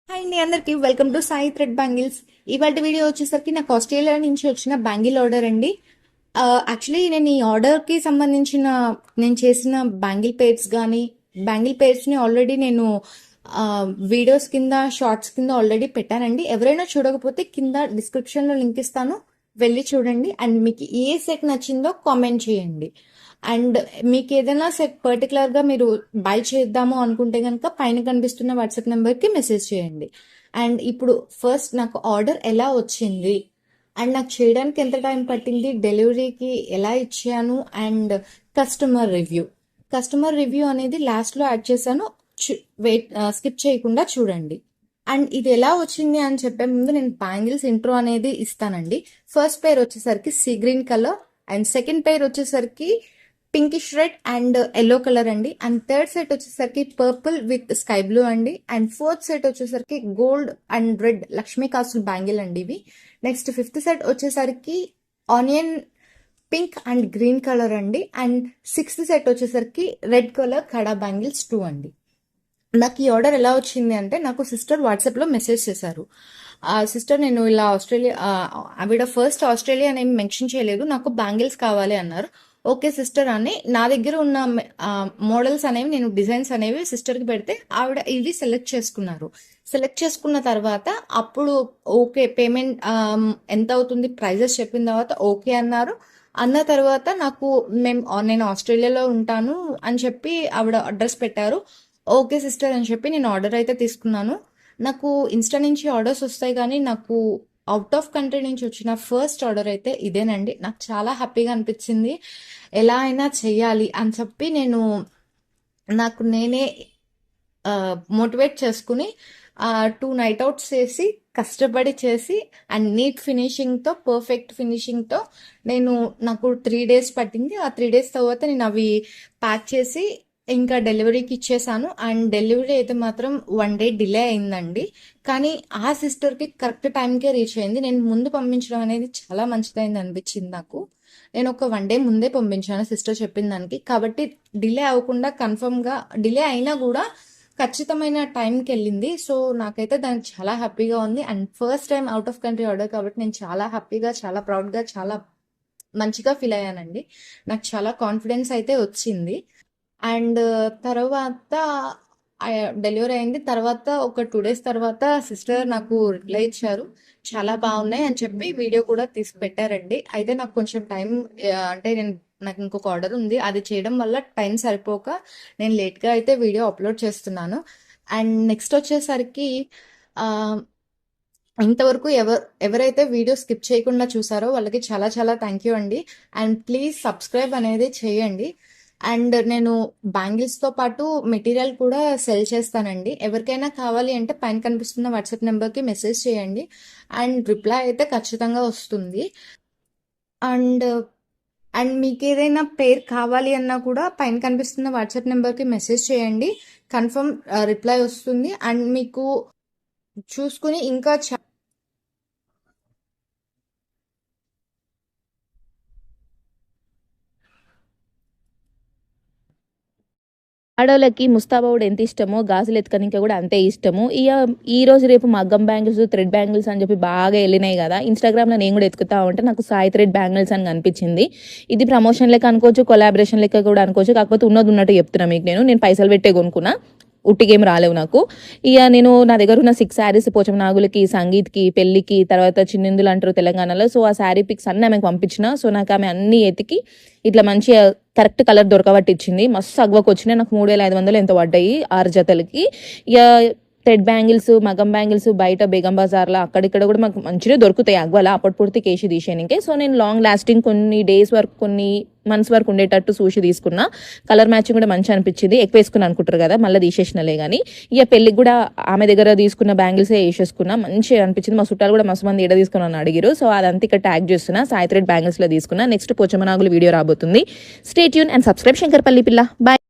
Hi అండి, అందరికి welcome to Sai thread bangles. ఇవాళ వీడియో వచ్చేసరికి నాకు ఆస్ట్రేలియా నుంచి వచ్చిన బ్యాంగిల్ ఆర్డర్ అండి. యాక్చువల్లీ నేను ఈ ఆర్డర్కి సంబంధించిన నేను చేసిన బ్యాంగిల్ పేర్స్ కానీ బ్యాంగిల్ పేర్స్ని ఆల్రెడీ నేను వీడియోస్ కింద షార్ట్స్ కింద ఆల్రెడీ పెట్టానండి. ఎవరైనా చూడకపోతే కింద డిస్క్రిప్షన్లో లింక్ ఇస్తాను, వెళ్ళి చూడండి. అండ్ మీకు ఏ సెట్ నచ్చిందో కామెంట్ చేయండి. అండ్ మీకు ఏదైనా సెట్ పర్టికులర్గా మీరు బై చేద్దాము అనుకుంటే కనుక పైన కనిపిస్తున్న వాట్సాప్ నెంబర్కి మెసేజ్ చేయండి. అండ్ ఇప్పుడు ఫస్ట్ నాకు ఆర్డర్ ఎలా వచ్చింది అండ్ నాకు చేయడానికి ఎంత టైం పట్టింది, డెలివరీకి ఎలా ఇచ్చాను, అండ్ కస్టమర్ రివ్యూ అనేది లాస్ట్లో యాడ్ చేశాను. స్కిప్ చేయకుండా చూడండి. అండ్ ఇది ఎలా వచ్చింది అని చెప్పే ముందు నేను బ్యాంగిల్స్ ఇంట్రో అనేది ఇస్తానండి. ఫస్ట్ పేర్ వచ్చేసరికి sea green colour, and second pair వచ్చేసరికి pinkish red and yellow colour అండి. అండ్ థర్డ్ సెట్ వచ్చేసరికి పర్పుల్ విత్ స్కై బ్లూ అండి. అండ్ ఫోర్త్ సెట్ వచ్చేసరికి గోల్డ్ అండ్ రెడ్ లక్ష్మీ కాసులు బ్యాంగిల్ అండి ఇవి. నెక్స్ట్ ఫిఫ్త్ సెట్ వచ్చేసరికి onion pink and green colour అండి. అండ్ సిక్స్త్ సెట్ వచ్చేసరికి రెడ్ కలర్ కడా బ్యాంగిల్స్ 2 అండి. నాకు ఈ ఆర్డర్ ఎలా వచ్చింది అంటే నాకు సిస్టర్ వాట్సాప్లో మెసేజ్ చేశారు. సిస్టర్, నేను ఇలా ఆవిడ ఫస్ట్ ఆస్ట్రేలియా అని మెన్షన్ చేయలేదు, నాకు బ్యాంగిల్స్ కావాలి అన్నారు. ఓకే సిస్టర్ అని నా దగ్గర ఉన్న మోడల్స్ అనేవి నేను డిజైన్స్ అనేవి సిస్టర్కి పెడితే ఆవిడ ఇవి సెలెక్ట్ చేసుకున్న తర్వాత అప్పుడు ఓకే పేమెంట్ ఎంత అవుతుంది ప్రైజెస్ చెప్పిన తర్వాత ఓకే అన్నారు. అన్న తర్వాత నేను ఆస్ట్రేలియాలో ఉంటాను అని చెప్పి ఆవిడ అడ్రస్ పెట్టారు. ఓకే సిస్టర్ అని చెప్పి నేను ఆర్డర్ అయితే తీసుకున్నాను. నాకు ఇన్స్టా నుంచి ఆర్డర్స్ వస్తాయి, కానీ నాకు అవుట్ ఆఫ్ కంట్రీ నుంచి వచ్చిన ఫస్ట్ ఆర్డర్ అయితే ఇదేనండి. నాకు చాలా హ్యాపీగా అనిపించింది. ఎలా అయినా చెయ్యాలి అని చెప్పి నాకు నేనే మోటివేట్ చేసుకుని 2 నైట్ అవుట్స్ చేసి కష్టపడి చేసి అండ్ నీట్ ఫినిషింగ్తో పర్ఫెక్ట్ ఫినిషింగ్తో నాకు 3 డేస్ పట్టింది. ఆ 3 డేస్ తర్వాత నేను అవి ప్యాక్ చేసి ఇంకా డెలివరీకి ఇచ్చేసాను. అండ్ డెలివరీ అయితే మాత్రం 1 డే డిలే అయిందండి, కానీ ఆ సిస్టర్కి కరెక్ట్ టైంకే రీచ్ అయింది. నేను ముందు పంపించడం అనేది చాలా మంచిదైంది అనిపించింది నాకు. నేను ఒక 1 డే ముందే పంపించాను సిస్టర్ చెప్పిన దానికి, కాబట్టి డిలే అవ్వకుండా కన్ఫర్మ్గా డిలే అయినా కూడా ఖచ్చితమైన టైంకి వెళ్ళింది. సో నాకైతే దానికి చాలా హ్యాపీగా ఉంది. And first time out of country order కాబట్టి నేను చాలా హ్యాపీగా, చాలా ప్రౌడ్గా, చాలా మంచిగా ఫీల్ అయ్యానండి. నాకు చాలా కాన్ఫిడెన్స్ అయితే వచ్చింది. అండ్ తర్వాత డెలివరీ అయింది. తర్వాత ఒక 2 డేస్ తర్వాత సిస్టర్ నాకు రిప్లై ఇచ్చారు, చాలా బాగున్నాయి అని చెప్పి వీడియో కూడా తీసి పెట్టారండి. అయితే నాకు కొంచెం టైం అంటే నాకు ఇంకొక ఆర్డర్ ఉంది, అది చేయడం వల్ల టైం సరిపోక నేను లేట్గా అయితే వీడియో అప్లోడ్ చేస్తున్నాను. అండ్ నెక్స్ట్ వచ్చేసరికి ఇంతవరకు ఎవరైతే వీడియో స్కిప్ చేయకుండా చూసారో వాళ్ళకి చాలా చాలా థ్యాంక్ యూ అండి. అండ్ ప్లీజ్ సబ్స్క్రైబ్ అనేది చేయండి. అండ్ నేను బ్యాంగిల్స్తో పాటు మెటీరియల్ కూడా సెల్ చేస్తానండి. ఎవరికైనా కావాలి అంటే పైన కనిపిస్తున్న వాట్సాప్ నెంబర్కి మెసేజ్ చేయండి, అండ్ రిప్లై అయితే ఖచ్చితంగా వస్తుంది. అండ్ అండ్ మీకు ఏదైనా పేరు కావాలి అన్నా కూడా పైన కనిపిస్తున్న వాట్సాప్ నెంబర్కి మెసేజ్ చేయండి, కన్ఫర్మ్ రిప్లై వస్తుంది. అండ్ మీకు చూసుకుని ఇంకా ఆడోళ్ళకి ముస్తాబావుడు ఎంత ఇష్టమో గాజులు ఎత్తుకనిక కూడా అంతే ఇష్టము. ఈ రోజు రేపు మగ్గం బ్యాంగిల్స్, థ్రెడ్ బ్యాంగిల్స్ అని చెప్పి బాగా వెళ్ళినాయి కదా. ఇన్స్టాగ్రామ్లో నేను కూడా ఎత్తుకుతా ఉంటే నాకు సాయి థ్రెడ్ బ్యాంగిల్స్ అని కనిపించింది. ఇది ప్రమోషన్ లెక్క అనుకోవచ్చు, కొలాబరేషన్ లెక్క కూడా అనుకోవచ్చు. కాకపోతే ఉన్నట్టు చెప్తున్నా మీకు. నేను పైసలు పెట్టే కొనుక్కున్నా, ఉట్టిగేం రాలేవు నాకు. నా దగ్గర ఉన్న 6 శారీస్ పోచం నాగులకి, సంగీత్కి, పెళ్లికి, తర్వాత చిన్నిందులు అంటారు తెలంగాణలో. సో ఆ శారీ పిక్స్ అన్నీ ఆమెకు పంపించిన. సో నాకు ఆమె అన్ని ఎతికి ఇట్లా మంచిగా కరెక్ట్ కలర్ దొరకబట్టి ఇచ్చింది. మస్తు అగ్వకు వచ్చినాయి. నాకు 3500 ఎంత పడ్డాయి 6 జతలకి. థ్రెడ్ బ్యాంగిల్స్, మగం బ్యాంగిల్స్ బయట బేగం బజార్లో అక్కడిక్కడ కూడా మాకు మంచిగా దొరుకుతాయి అగ్వల. అప్పటిపూర్తి కేసి తీసేయనికే. సో నేను లాంగ్ లాస్టింగ్ కొన్ని డేస్ వరకు, కొన్ని మంత్స్ వరకు ఉండేటట్టు చూసి తీసుకున్నా. కలర్ మ్యాచింగ్ కూడా మంచి అనిపించింది. ఎక్కువ వేసుకుని అనుకుంటారు కదా, మళ్ళీ తీసేసినలే కానీ. పెళ్ళికి కూడా ఆమె దగ్గర తీసుకున్న బ్యాంగిల్సే వేసేసుకున్నా. మంచిగా అనిపించింది. మా చుట్టాలు కూడా మస్తు మంది తీసుకున్నాను అడిగిరు. సో అదంతా ఇక్కడ ట్యాగ్ చేస్తున్నా. సాయి థ్రెడ్ బ్యాంగిల్స్లో తీసుకున్నా. నెక్స్ట్ పోచమనాగులు వీడియో రాబోతుంది. Stay tune and subscribe. Shankarpally పిల్ల. బాయ్.